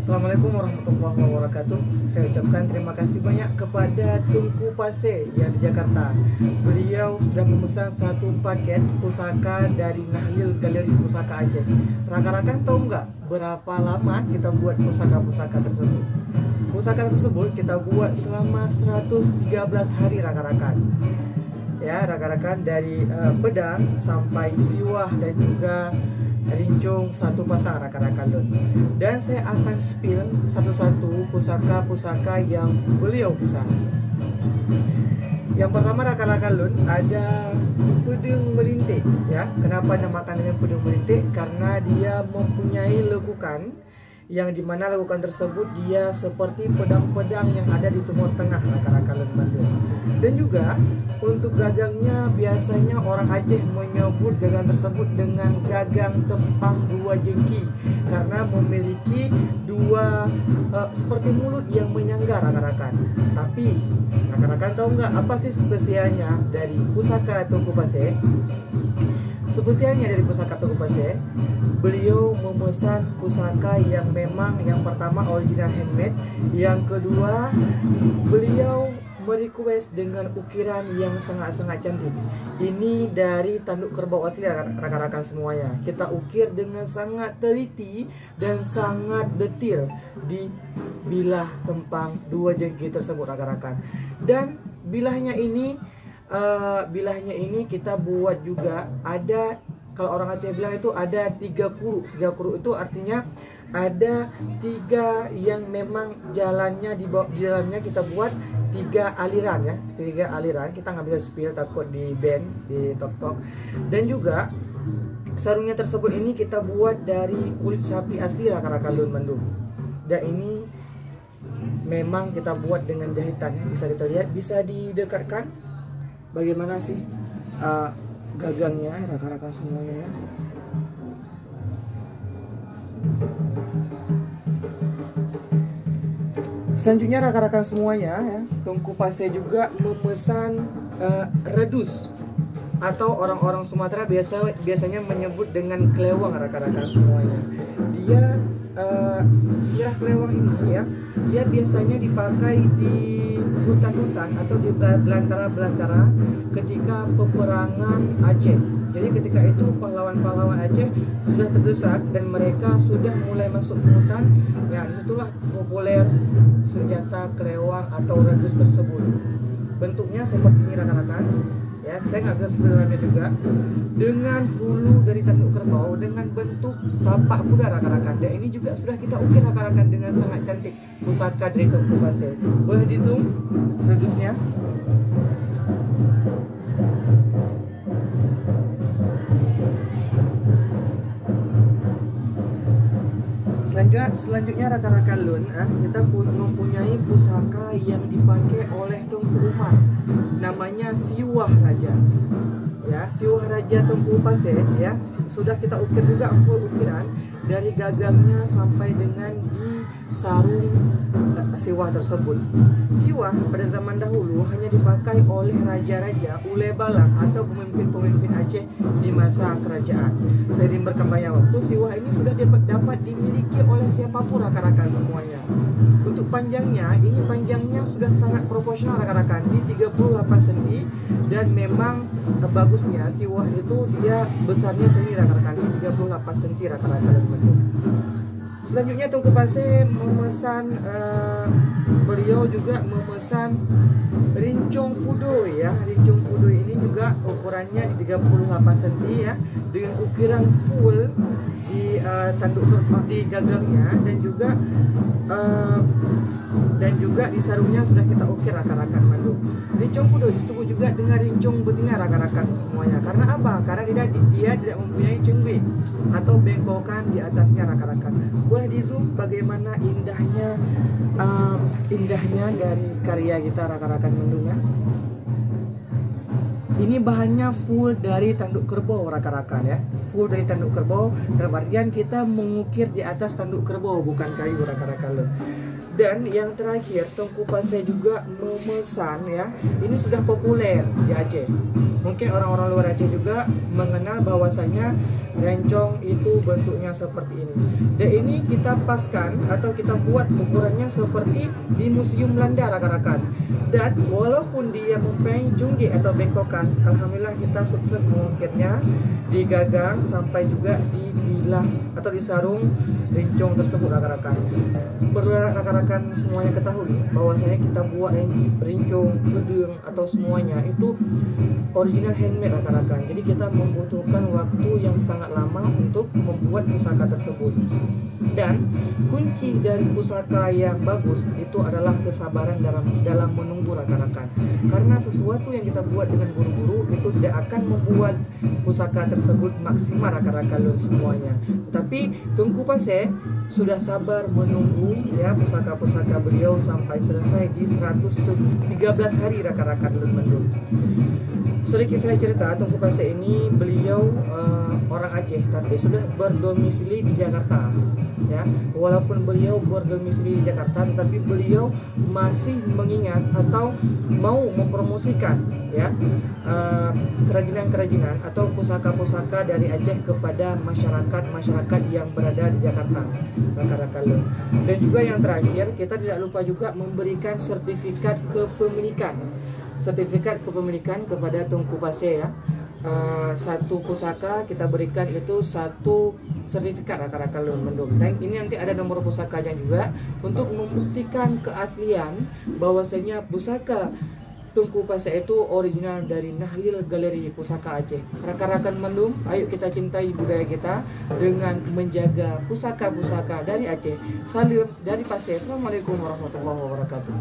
Assalamualaikum warahmatullahi wabarakatuh. Saya ucapkan terima kasih banyak kepada Tunku Pase yang di Jakarta. Beliau sudah memesan satu paket pusaka dari Nahlil Galeri Pusaka Aceh. Rakan-rakan tahu nggak berapa lama kita buat pusaka-pusaka tersebut? Pusaka tersebut kita buat selama 113 hari rakan-rakan. Ya, rakan-rakan, dari pedang sampai siwah dan juga rincung satu pasang rakan-rakan. Dan saya akan spill satu-satu pusaka-pusaka yang beliau pesan. Yang pertama rakan-rakan Lun, ada pedang melintik ya. Kenapa namakan dengan pedang melintik? Karena dia mempunyai lekukan yang dimana lekukan tersebut dia seperti pedang-pedang yang ada di Timur Tengah rakan-rakan Lun Bandung. Dan juga untuk gagangnya biasanya orang Aceh menyebut gagang tersebut dengan gagang tempang dua jengki karena memiliki dua seperti mulut yang menyangga rakan-rakan. Tapi rakan-rakan tahu nggak apa sih spesialnya dari pusaka Tunku Pase? Spesialnya dari pusaka Tunku Pase, beliau memesan pusaka yang memang yang pertama original handmade, yang kedua beliau merequest dengan ukiran yang sangat-sangat cantik. Ini dari tanduk kerbau asli rakan-rakan semuanya. Kita ukir dengan sangat teliti dan sangat detail di bilah tempang dua jengki tersebut rakan-rakan. Dan bilahnya ini kita buat juga ada, kalau orang Aceh bilang itu ada 3 kuru. 3 kuru itu artinya ada 3 yang memang jalannya di dalamnya kita buat 3 aliran ya, 3 aliran. Kita nggak bisa spill takut di ban di tok-tok. Dan juga sarungnya tersebut ini kita buat dari kulit sapi asli rakan-rakan Lun Bandung. Dan ini memang kita buat dengan jahitan ya. Bisa kita lihat, bisa didekatkan bagaimana sih gagangnya rakan-rakan semuanya ya. Selanjutnya rakan-rakan semuanya ya, Tunku Pase juga memesan redus atau orang-orang Sumatera biasanya menyebut dengan kelewang rakan-rakan semuanya. Dia sirah kelewang ini ya, dia biasanya dipakai di hutan-hutan atau di belantara-belantara ketika peperangan Aceh. Jadi ketika itu pahlawan-pahlawan Aceh sudah terdesak dan mereka sudah mulai masuk ke hutan. Ya, disitulah populer senjata kelewang atau redus tersebut. Bentuknya seperti ini rakan-rakan. Ya, saya nggak bisa sebenarnya juga dengan hulu dari tanduk kerbau dengan bentuk tapak kuda rakan-rakan. Dan ini juga sudah kita ukir rakan-rakan dengan sangat cantik pusaka dari Tunku Pase. Boleh di zoom redusnya. Selanjutnya rakan-rakan Lun, kita mempunyai pusaka yang dipakai oleh Tunku Umar, namanya Siwah Raja. Ya, Siwah Raja Tunku Pase ya, sudah kita ukir juga full ukiran dari gagangnya sampai dengan di sarung siwah tersebut. Siwah pada zaman dahulu hanya dipakai oleh raja-raja, ule balang atau pemimpin-pemimpin Aceh di masa kerajaan. Seiring berkembangnya waktu, siwah ini sudah dapat dimiliki oleh siapapun rakan-rakan semuanya. Untuk panjangnya, ini panjangnya sudah sangat proporsional rakan-rakan di 38 cm dan memang bagusnya siwah itu dia besarnya sendiri rakan-rakan di 38 cm rakan-rakan bentuk. Selanjutnya Tunku Pase memesan beliau juga memesan rincung pudoy ya. Rincung pudoy ini juga ukurannya di 38 cm ya, dengan ukiran full di tanduk kerbau di gagangnya dan juga di sarungnya sudah kita ukir rakan-rakan Bandung. Rincung pudoy disebut juga dengan rincung betina rakan-rakan semuanya. Karena apa? Karena dia tidak mempunyai cengbe atau bengkokan di atasnya rakan-rakan. Boleh di zoom bagaimana indahnya dari karya kita rakan-rakan Bandung ya. Ini bahannya full dari tanduk kerbau rakan-rakan ya, full dari tanduk kerbau. Dalam artian kita mengukir di atas tanduk kerbau, bukan kayu rakan-rakan. Dan yang terakhir, Tengku Pasir juga memesan ya, ini sudah populer di Aceh. Mungkin orang-orang luar Aceh juga mengenal bahwasanya rencong itu bentuknya seperti ini. Dan ini kita paskan atau kita buat ukurannya seperti di Museum Belanda rakan-rakan. Dan walaupun dia mempunyai junggi atau bengkokan, alhamdulillah kita sukses mengukirnya, digagang sampai juga dibilah atau disarung rencong tersebut rakan-rakan. Perlu rakan-rakan semuanya ketahui bahwasanya kita buat rencong, bedung atau semuanya itu original handmade rakan-rakan. Jadi kita membutuhkan waktu yang sangat lama untuk membuat pusaka tersebut. Dan kunci dari pusaka yang bagus itu adalah kesabaran dalam menunggu rakan-rakan. Karena sesuatu yang kita buat dengan buru-buru itu tidak akan membuat pusaka tersebut maksimal rakan-rakan semuanya. Tetapi Tengku Pasir sudah sabar menunggu ya pusaka-pusaka beliau sampai selesai di 113 hari rakan-rakan Mendung. Sedikit saya cerita, Tengku Pasir ini beliau orang Aceh tapi sudah berdomisili di Jakarta. Ya, walaupun beliau berdomisili di Jakarta, tetapi beliau masih mengingat atau mau mempromosikan ya kerajinan-kerajinan atau pusaka-pusaka dari Aceh kepada masyarakat yang berada di Jakarta, rakan-rakan. Dan juga yang terakhir, kita tidak lupa juga memberikan sertifikat kepemilikan kepada Tengku Pasir ya. Satu pusaka kita berikan itu satu sertifikat rakan-rakan Mendung. Dan ini nanti ada nomor pusakanya juga untuk membuktikan keaslian bahwasanya pusaka Tengku Pasir itu original dari Nahlil Galeri Pusaka Aceh. Rakan-rakan Mendung, ayo kita cintai budaya kita dengan menjaga pusaka-pusaka dari Aceh. Salam dari Pasir. Assalamualaikum warahmatullahi wabarakatuh.